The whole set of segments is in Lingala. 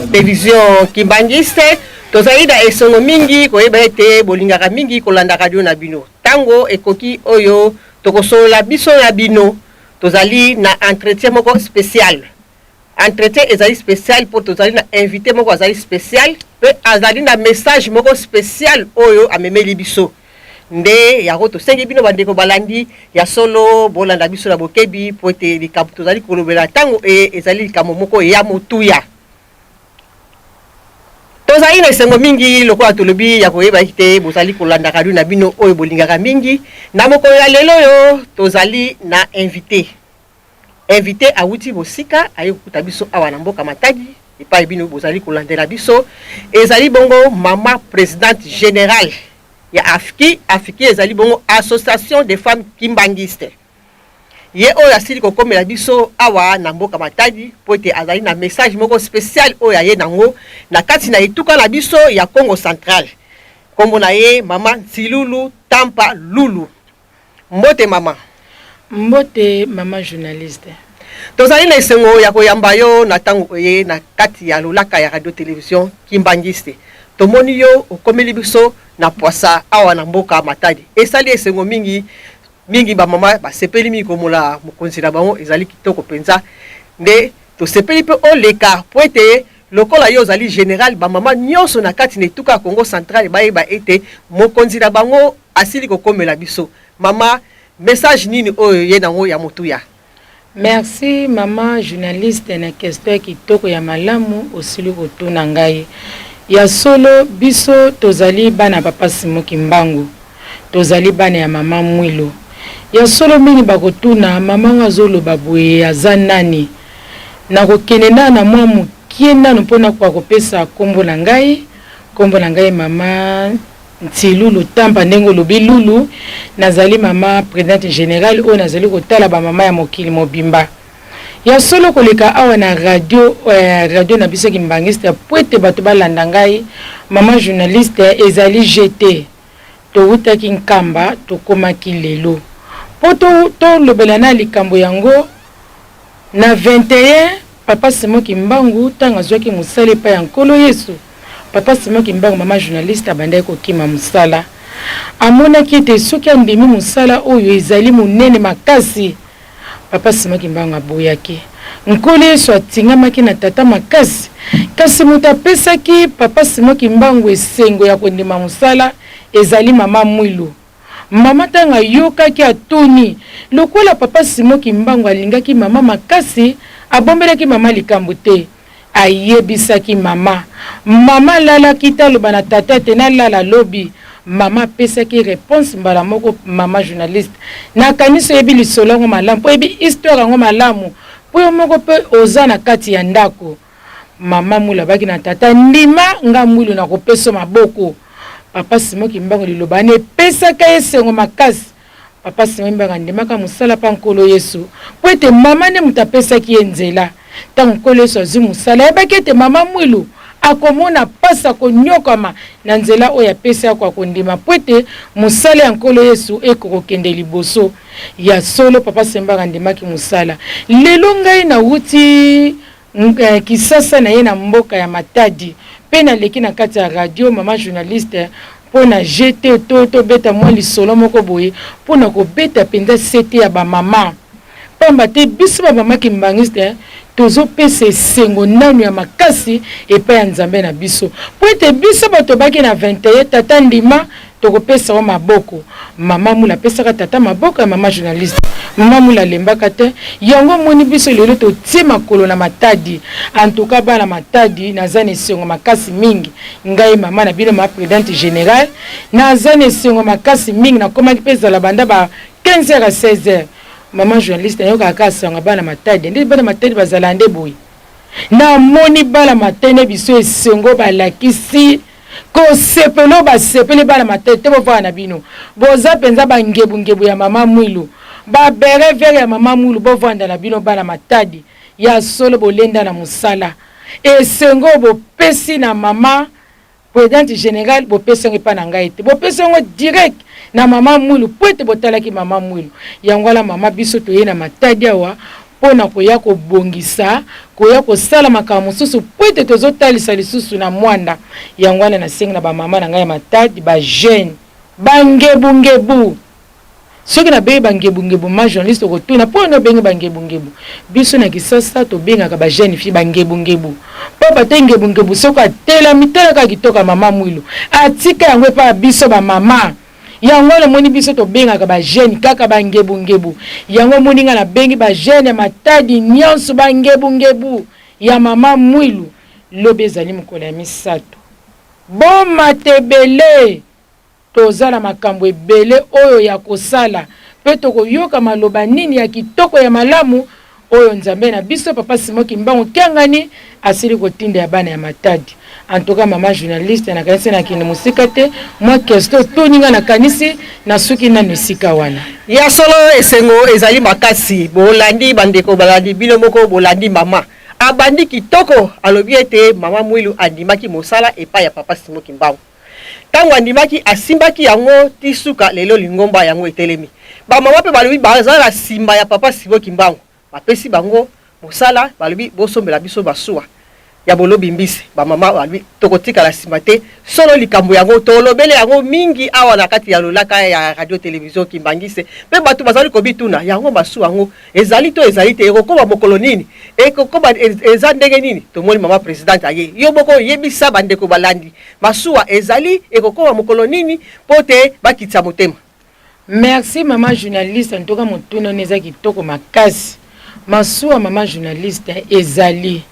télévision kimbangiste tozali na esongo mingi koyeba ete bolingaka mingi kolanda radio na bino tango ekoki oyo tokosolola biso na bino tozali na entretien moko spécial entretien ezali spécial pour tozali na invité moko azali spécial pe azali na message moko spécial oyo amemeli biso nde yango tosengi bino bandeko balandi ya solo bolanda biso na bokebi po ete likambo tozali kolobela tango ezali likambo moko ya motuya tozali na esengo mingi lokola tolobi ya koyeba ete bozali kolanda radio na bino oyo bolingaka mingi na mokolo ya lelo oyo tozali na invité awuti bosika aye kokuta biso awa na mboka Matadi epai bino bozali kolandela biso ezali bongo mama présidente générale ya afiki ezali bongo association des femmes kimbangistes ye oyo asili kokomela biso awa na mboka Matadi po ete azali na message moko spécial oyo aye nango na kati na etuka na biso ya Congo Central kombo na ye mama Ntilulu Tampa Lulu mbote mama journaliste tozali na esengo ya koyamba yo na tango oye na kati ya lolaka ya radio télévision kimbangiste tomoni yo okomeli biso na poasa awa na mboka Matadi esali esengo mingi ba mama ba sepeli mi komola mokonzi na bango ezali kitoko penza nde to sepeli pe oleka po ete lokola yo zali général ba mama nyonso na kati na etuka Congo Central ba ete mokonzi na bango asili kokomela biso mama message nini oyo ye nango ya motuya. Merci mama journaliste na question kitoko ya malamu osili kotuna ngai ya solo biso tozali bana papa Simoki Mbangu tozali bana ya mama Mwilo ya solo mingi bakotuna mama ngazolo babwe aza nani na kokene na mwa mukie nanu mpona kwa kopesa kombo na ngai mama Ntilulu Tampa ndengo lobi Lulu nazali mama présidente générale o nazali kotala ba mama ya mokili mobimba ya solo koleka awa na radio na biso kimbangiste poete bato balanda ngai mama journaliste ezali GT to utaki nkamba to komaki lelo poto to lobela na likambo yango na 21 papa Simoki Mbangu tanga zwaki musale pa ya nkolo Yesu papa Simoki Mbangu mama journaliste abandai kokima musala amona kite soki andimi musala oyo ezali munene makasi papa Simoki Mbangu aboyaki nkolo Yesu atingamaki na tata makasi kasi muta pesaki papa Simoki Mbangu esengo ya kondima musala ezali mama Mwilu mama tanga yokaki atuni lokola papa Simoki Mbangu alingaki mama makasi abombelaki mama likambo te ayebisaki mama lala kitaloba na tata te na lala lobi mama pesaki réponse mbala moko mama journaliste na kanisa yebi lisolo ngo malamu po yebi histoire ngo malamu po moko pe oza na kati ya ndako mama mula baki na tata ndima nga Mwilu na kopesa maboko papa Simoki Mbangu liloba ne pesaka esengo makasi papa Simoki Mbangu ndimaka musala pa nkolo Yesu po ete mama ne mutapesaki enzela tango nkolo Yesu azi musala yebaki ete mama Mwilu akomona pasa konyokama na nzela oyo apesa kwa kondima po ete musala ya nkolo Yesu ekokokende liboso ya solo papa Simoki Mbangu ndimaki musala lelo ngai na wuti kisasa na ye na mboka ya Matadi pe na leki na kati ya radio mama journaliste pona GT to beta mwa lisolo moko boye pona ko beta penda sete ya ba mama pamba te biso ba mama kimbangiste tozo pese sengo nanu ya makasi epa ya Nzambe na biso po ete biso bato baki na 21 tata ndima tokopesa wa maboko mama mula pesaka tata maboko ya mama journaliste mama mula lembaka te yango moni biso lelo to tie makolo na Matadi en tout cas bana Matadi nazane sengo makasi mingi ngai mama na bino ma présidente générale nazane sengo makasi mingi na komaki pesa la banda ba 15h à 16h mama journaliste yoka akasanga bana Matadi ndi bana Matadi bazalande boy na moni bana Matadi biso esengo balakisi ko sepelo ba sepele bana Matadi te bo na bino boza penza ba ngebu ya mama Mwilu ba bere vere ya mama Mwilu bo vanda na bino bana Matadi ya solo bolenda na musala esengo bo pesi na mama présidente générale bo pesi pa na ngai te bo pesi direct na mama Mwilu po ete botalaki mama Mwilu yango la mama biso to ye na Matadi awa pona koya kobongisa koya kosala makambo mosusu po ete tozotalisa lisusu na mwanda yango wana nasengi na bamama na ngai ya matadi bajeune bangebungebu soki nabengi bangebungebu ma journaliste okotuna mpo na obengi bangebungebu biso na kisasa tobengaka bajeune fille bangebungebu mpo bate ngebungebu soki atelami talaka kitoko mama mwilo atika yango epa biso bamama yango namoni biso tobengaka bajeune kaka bangebungebu yango moninga nabengi bajeune ya matadi nyonso bangebungebu ya mama mwilu lobi ezali mokolo ya misato bomatebele tozala makambo ebele oyo ya kosala mpe tokoyoka maloba nini ya kitoko ya malamu oyo nzambe na biso papa Simon Kimbangu kiangani asili kotinda ya bana ya matadi. En tout cas mama journaliste na kanisi na kine musika te mwa kesto toninga na kanisi na suki na nisika wana ya solo esengo ezali makasi bolandi bandeko balandi bino moko bolandi mama abandi kitoko alobi ete mama mwilu andimaki mosala epa ya papa Simon Kimbangu tango andimaki asimbaki yango tisuka lelo lingomba yango etelemi ba mama pe balobi bazala simba ya papa Simon Kimbangu bapesi bango mosala balobi bosombela biso basuwa ya bolobi mbisi ba mama balobi tokotika la simba te solo likambo yango tolobele yango mingi awa na kati ya lolaka ya radio television Kimbangise pe batu bazali kobituna yango basuwa yango ezali te ekokoma mokolo nini ekokoma eza ndenge nini tomoni mama president aye yo boko yebisa bandeko balandi basuwa ezali ekokoma mokolo nini pote bakitsa motema. Merci mama journaliste ntoka motuna neza kitoko makasi masuwa mama journaliste ezali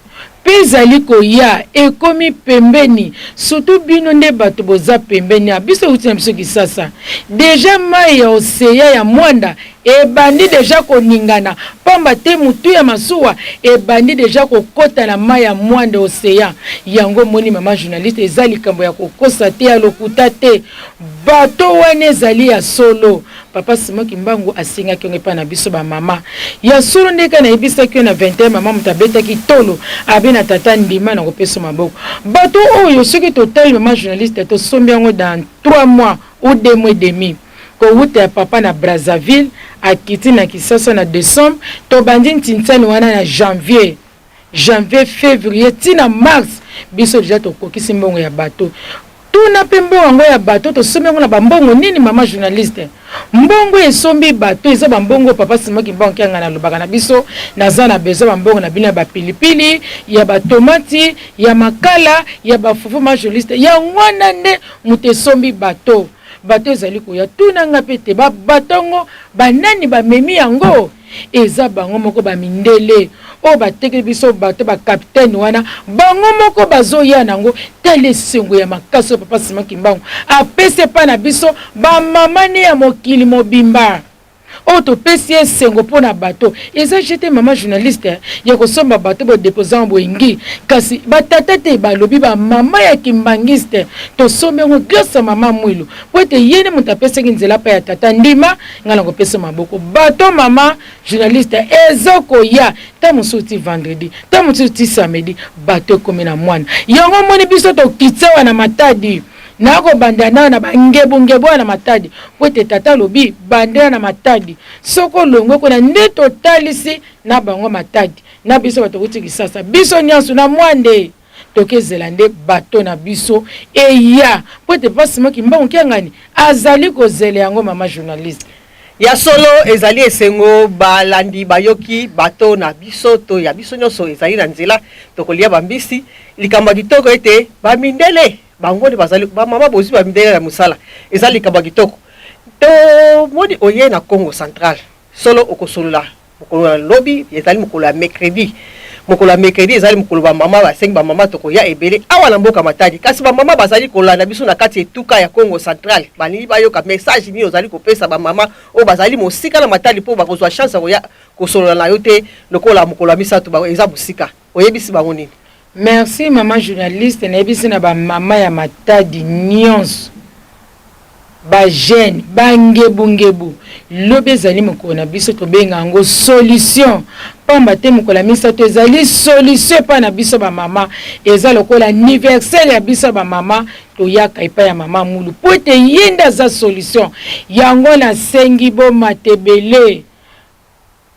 pezali koya ekomi pembeni surtout bino nde bato boza pembeni abiso uti na biso kisasa deja mai ya oseya ya mwanda ebandi deja koningana pamba te mutu ya masuwa ebandi deja kokota na mai ya mwanda oseya yango moni mama journaliste ezali likambo ya kokosa te ya lokuta te bato wana ezali ya solo papa Simon Kimbangu asingaki ngepa na biso ba mama ya solo ndeka na ibisaki na 21 mama mutabetaki tolo abena tata ndima na kopesa maboko bato oyo soki total mama journaliste to sombi yango dans 3 mois ou 2 mois et demi ko wuta ya papa na Brazzaville akiti na Kisasa na décembre to bandi ntintani wana na janvier février tina mars biso deja to kokisi mbongo ya bato tuna pembo wango ya bato to sombi yango na bambongo nini mama journaliste mbongo esombi bato eza bambongo papa Simon Kimbangu kianga na lobaka na biso naza na bezo bambongo na bino ya bapilipili ya batomati ya makala ya bafufu ma journaliste ya ngwana nde mutu esombi bato ezali koya tuna nga pete batongo banani bamemi yango eza bango moko bamindele o batekeli biso bato bakapitaine wana bango moko bazoya nango tele sengo ya makaso papa Simon Kimbangu apese pa na biso bamama ne ya mokili mobimba o to pesi esengo pona bato eza jete mama journaliste ya kosomba bato bo déposant boingi kasi batata te balobi ba mama ya Kimbangiste to somengo glosa mama mwilu pote yene mutapesa nzela pa ya tata ndima ngala kopesa maboko bato mama journaliste ezoko ya ta musuti vendredi ta musuti samedi bato komena mwana yango moni biso to kitsawa na matadi nako bandana na bangebungebu na matadi kwete tata lobi bandana na matadi soko longo kona nde totalisi na bango matadi na biso bato kuti kisasa biso nyanso na mwande tokezela nde bato na biso eya kwete papa Simon Kimbangu kiangani azali kozela yango mama journaliste ya solo ezali esengo balandi bayoki bato na biso to ya biso nyonso ezali na nzela tokolia bambisi likambo kitoko ete bamindele bango de bazali ba mama bozi bamindele na musala ezali likambo kitoko to modi oye na Congo Central solo okosolola mokolo ya lobi ezali mokolo ya mercredi ezali mokolo ba mama basengi ba mama tokoya ebele awa na mboka matadi kasi ba mama bazali kolanda biso na kati etuka ya Congo Central balingi bayoka message ni ozali kopesa ba mama o bazali mosika na matadi po bakozwa chance koya kosolola na yo te lokola mokolo ya misato ba eza musika oyebisi bango nini. Merci mama journaliste na ebisi na ba mama ya matadi nyonso ba jeune bangebungebu lobe ezali mokolo na biso tobenga yango solution pamba te mokolo ya misato ezali solution pa na biso ba mama eza lokola anniversaire ya biso ba mama toyaka epai ya mama mulu po ete yenda za solution yango na sengi bo matebele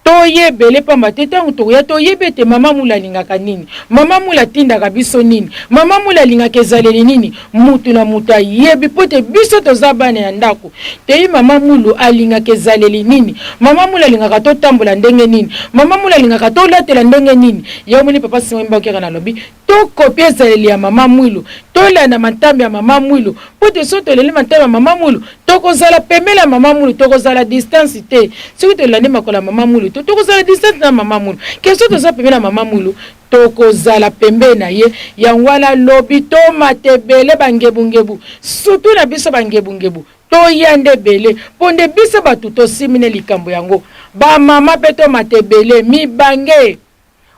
toyebele pamba te ntango tokoya toyebi ete mama mula alingaka nini, mama mula atindaka biso nini, mama mula alingaka ezaleli nini, mutu na mutu ayebi po te biso toza bana ya ndako teyi mama mulu alingaka ezaleli nini, mama mula alingaka totambola ndenge nini, mama mula alingaka tolatela ndenge nini. Yo moni papa Simon Mbakera na lobi tokopia ezaleli ya mama mwilu, tolanda matambe ya mama mwilu po te so toleli matambe ya mama mwilu tokozala pembela mama mwilu, tokozala distance te soki tolandi makola mama mwilu tokozala distance na mama mwilu keso toza pembela mama mwilu tokozala pembe na ye. Yango wana lobi tomatebele bangebungebu sutu na biso bangebungebu toyande bele ponde biso batu tosimine likambo yango ba mama pe tomatebele mibange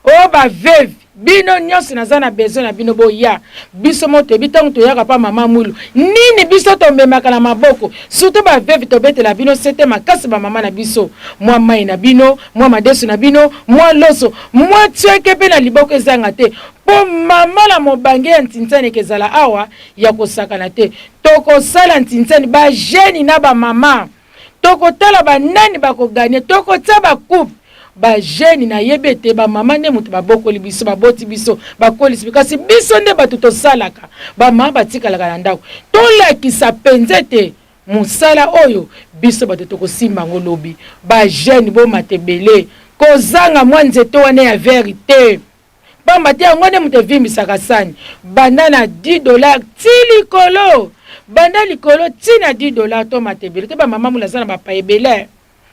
o ba veve bino nyonso naza na besoin na bino boya biso moto bitango toyaka pa mama mwilu nini biso tombemaka na maboko surtout ba veve tobetela bino sete makasi ba mama na biso mwa mai na bino mwa madesu na bino mwa loso mwa tieke pe na liboko ezanga te po mama la mobange ya ntintsani kezala awa ya kosakana te tokosala ntintsani ba jeni na ba mama tokotala ba nani bakoganye tokotia ba coupe ba jeune na yebete ba mama ne mutu babokoli biso baboti biso bakolisi kasi biso nde batu tosalaka ba mama batikalaka na ndako tolakisa penzete musala oyo biso batu tokosimba ngolobi ba jeune bo matebele kozanga mwa nzeto wana ya verite pamba te yango nde mutu evimbisaka sani banda na $10 ti likolo banda likolo ti na $10 to matebele te ba mama mula zana bapa ebele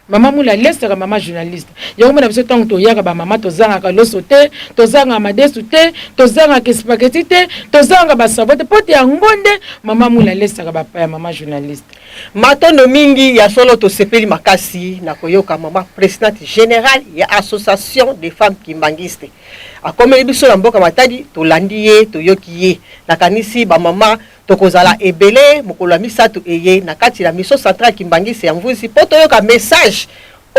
mama mula lesaka mama journaliste yango mona biso tango toyaka ba mama tozanga loso te tozanga madesu te tozanga spaghetti te tozanga basabote pote ya ngonde mama mula lesaka bapa ya mama journaliste matondo mingi ya solo tosepeli makasi na koyoka mama présidente générale ya association des femmes kimbangistes akomeli biso na mboka matadi tolandi ye toyoki ye nakanisi ba mama tokozala ebele mokolo ya misato eye na kati na miso centrale kimbangisi ya mvusi po toyoka message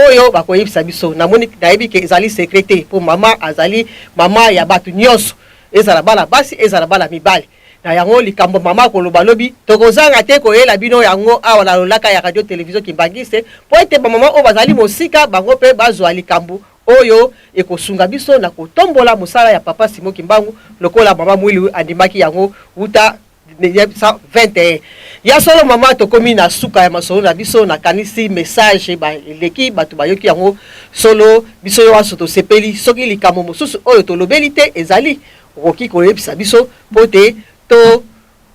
oyo bakoyebisa biso namoni nayebi ke ezali secrétaire po mama azali mama ya bato nyonso ezala bala basi ezala bala mibale na yango likambo mama koloba lobi tokozanga te koyela bino yango awa na lolaka ya radio télévision kimbangisi po ete ba mama oyo bazali mosika bango pe bazwa likambo oyo ekosunga biso na kotombola musala ya papa Simon Kimbangu lokola mama mwili andimaki yango uta 21 ya solo mama tokomi na suka ya masolo na biso na kanisi message ba leki batu bayoki yango solo biso yo waso to sepeli soki likambo mosusu oyo tolobeli te ezali okoki koyebisa biso pote to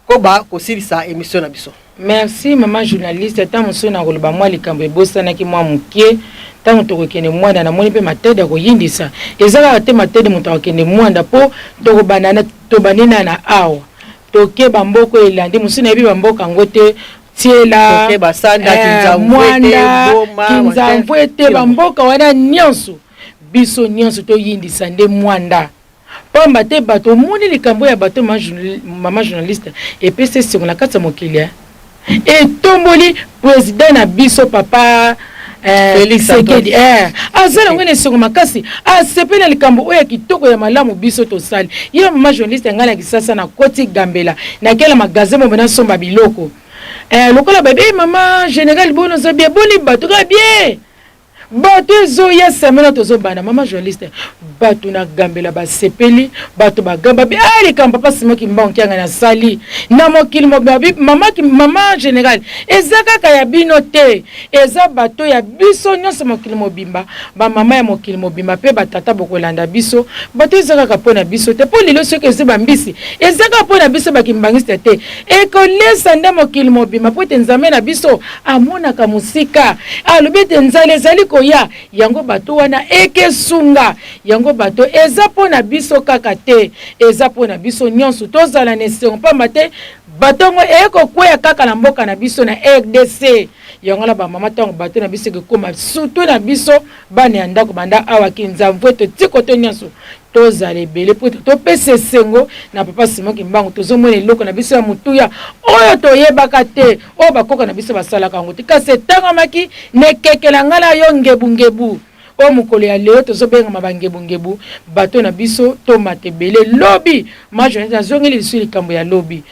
koba kosilisa émission na biso. Merci mama journaliste tango so na koloba mwa likambo ebosanaki mwa mukie tango tokokende mwanda na moni pe matede ya koyindisa ezalaka te matede moto akokende mwanda po tokobanana tobanina na awa toke bamboko elandi musina yebi bamboka ngote tiela toke basanda kinzamvwete bamboka wana nyonso biso nyonso toyindisa nde mwanda pamba te bato moni likambo ya bato mama journaliste epese sengo na kati ya mokili etomboli président na biso papa Félix Sekedi azala ngene sengo makasi asepela likambo oya kitoko ya malamu biso tosali ye mama journaliste ngana kisasa na koti gambela na kela magasin mo bana somba biloko lokola bebe mama général bono za bien boni bato ka bien bato zo ya samena tozo bana mama journaliste bato na gambela basepeli bato bagamba bi likambo papa Simon Kimbangu kyanga na sali na mokili mobabi mama général ezaka ka ya bino te eza bato ya biso nyonso mokili mobimba ba mama ya mokili mobimba pe batata bokolanda biso bato ezaka ka pona biso te po lelo soki ezeba mbisi ezaka pona biso bakimbangiste te ekolesa nde mokili mobimba po te nzambe na biso amonaka musika alobi te nzale ezali koya yango bato wana ekesunga yango bato eza pona biso kaka te eza pona biso nyonso tozala na esengo pamba te batongo ekokweya kaka na mboka na biso na RDC yango la ba mama tango bato na biso ekokoma surtout na biso bana ya ndako banda awa kinzamvwe to tikoto nyonso tozala ebele po topesa esengo na papa Simon Kimbangu tozomona eloko na biso ya mutuya oyo toyebaka te oyo bakoka na biso basalaka yango te kasi etangamaki nekekela ngala yo ngebungebu o mukolo ya leo tozobenga mabangebungebu bato na biso tomatebele lobi majonete azongeli lisu likambo ya lobi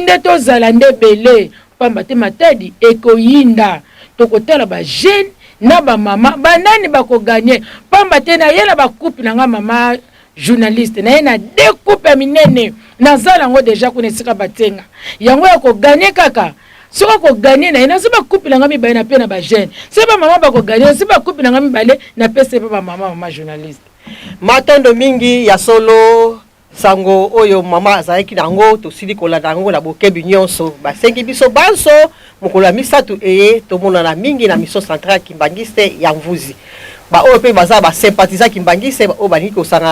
nde tozala nde bele pamba te matadi ekoyinda tokotala ba jeune na ba mama banani bako gagner pamba te na yela ba couple na nga mama journaliste na yena deux couple minene na zala ngo déjà kunesika batenga yango ya ko gagner kaka soko ko gagner na yena se ba couple na nga mibale na pe na ba jeune se ba mama bako gagner se ba couple na nga mibale na pe se ba mama journaliste matondo mingi ya solo sango oyo mama azalaki nango tosili kolanda yango na bokebi nyonso basengi biso banso mokolo ya misatu eye tomonana mingi na mission centrale Kimbangiste ya Mvuzi ba oyo pe baza ba sympathisant Kimbangiste oyo balingi kosanga